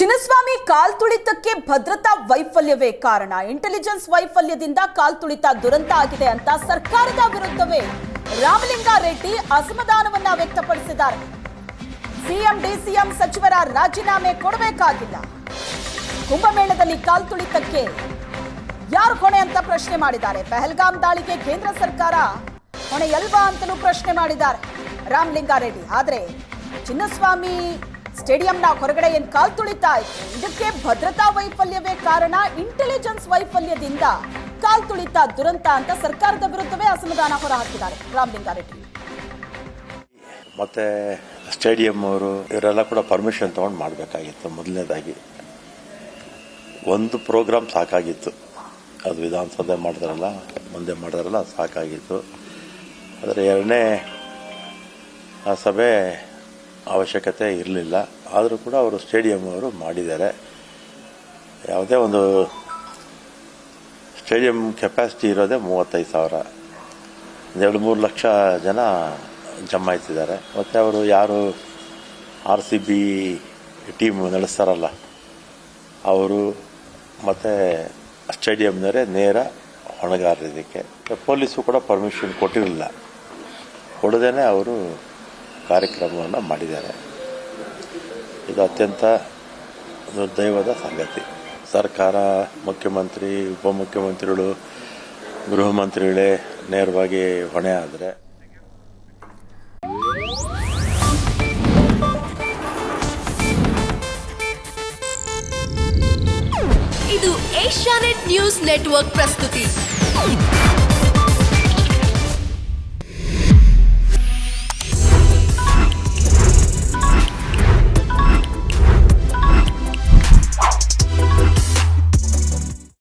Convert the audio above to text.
ಚಿನ್ನಸ್ವಾಮಿ ಕಾಲ್ತುಳಿತಕ್ಕೆ ಭದ್ರತಾ ವೈಫಲ್ಯವೇ ಕಾರಣ. ಇಂಟೆಲಿಜೆನ್ಸ್ ವೈಫಲ್ಯದಿಂದ ಕಾಲ್ತುಳಿತ ದುರಂತ ಆಗಿದೆ ಅಂತ ಸರ್ಕಾರದ ವಿರುದ್ಧವೇ ರಾಮಲಿಂಗಾರೆಡ್ಡಿ ಅಸಮಾಧಾನವನ್ನ ವ್ಯಕ್ತಪಡಿಸಿದ್ದಾರೆ. ಸಿಎಂ ಡಿಸಿಎಂ ಸಚಿವರ ರಾಜೀನಾಮೆ ಕೊಡಬೇಕಾಗಿಲ್ಲ. ಕುಂಭಮೇಳದಲ್ಲಿ ಕಾಲ್ತುಳಿತಕ್ಕೆ ಯಾರು ಹೊಣೆ ಅಂತ ಪ್ರಶ್ನೆ ಮಾಡಿದ್ದಾರೆ. ಪಹಲ್ಗಾಮ್ ದಾಳಿಗೆ ಕೇಂದ್ರ ಸರ್ಕಾರ ಹೊಣೆಯಲ್ವಾ ಅಂತಲೂ ಪ್ರಶ್ನೆ ಮಾಡಿದ್ದಾರೆ ರಾಮಲಿಂಗಾರೆಡ್ಡಿ. ಆದರೆ ಚಿನ್ನಸ್ವಾಮಿ ಸ್ಟೇಡಿಯಂನ ಹೊರಗಡೆ ಏನು ಕಾಲ್ತುಳಿತ ಆಯಿತು, ಇದಕ್ಕೆ ಭದ್ರತಾ ವೈಫಲ್ಯವೇ ಕಾರಣ, ಇಂಟೆಲಿಜೆನ್ಸ್ ವೈಫಲ್ಯದಿಂದ ಕಾಲ್ತುಳಿತ ದುರಂತ ಅಂತ ಸರ್ಕಾರದ ವಿರುದ್ಧವೇ ಅಸಮಾಧಾನ ಹೊರಹಾಕಿದ್ದಾರೆ ರಾಮಲಿಂಗಾರೆಡ್ಡಿ. ಮತ್ತೆ ಸ್ಟೇಡಿಯಂ ಅವರು ಇವರೆಲ್ಲ ಕೂಡ ಪರ್ಮಿಷನ್ ತಗೊಂಡು ಮಾಡಬೇಕಾಗಿತ್ತು. ಮೊದಲನೇದಾಗಿ ಒಂದು ಪ್ರೋಗ್ರಾಮ್ ಸಾಕಾಗಿತ್ತು, ಅದು ವಿಧಾನಸಭೆ ಮಾಡಿದ್ರಲ್ಲ, ಮುಂದೆ ಮಾಡಿದ್ರಲ್ಲ, ಸಾಕಾಗಿತ್ತು. ಆದರೆ ಎರಡನೇ ಸಭೆ ಅವಶ್ಯಕತೆ ಇರಲಿಲ್ಲ. ಆದರೂ ಕೂಡ ಅವರು ಸ್ಟೇಡಿಯಂ ಅವರು ಮಾಡಿದ್ದಾರೆ. ಯಾವುದೇ ಒಂದು ಸ್ಟೇಡಿಯಂ ಕೆಪಾಸಿಟಿ ಇರೋದೇ 35,000, 2-3 ಲಕ್ಷ ಜನ ಜಮಾಯಿಸಿದ್ದಾರೆ. ಮತ್ತು ಅವರು ಯಾರು RCB ಟೀಮ್ ನಡೆಸ್ತಾರಲ್ಲ ಅವರು ಮತ್ತು ಸ್ಟೇಡಿಯಂನವರೇ ನೇರ ಹೊಣೆಗಾರರು. ಇದಕ್ಕೆ ಪೊಲೀಸು ಕೂಡ ಪರ್ಮಿಷನ್ ಕೊಟ್ಟಿರಲಿಲ್ಲ, ಕೊಡದೇನೆ ಅವರು ಕಾರ್ಯಕ್ರಮವನ್ನು ಮಾಡಿದ್ದಾರೆ. ಇದು ಅತ್ಯಂತ ದುರ್ದೈವದ ಸಂಗತಿ. ಸರ್ಕಾರ, ಮುಖ್ಯಮಂತ್ರಿ, ಉಪಮುಖ್ಯಮಂತ್ರಿಗಳು, ಗೃಹ ಮಂತ್ರಿಗಳೇ ನೇರವಾಗಿ ಹೊಣೆ ಆದರೆ ಇದು ಏಷ್ಯಾನೆಟ್ ನ್ಯೂಸ್ ನೆಟ್ವರ್ಕ್ ಪ್ರಸ್ತುತಿ.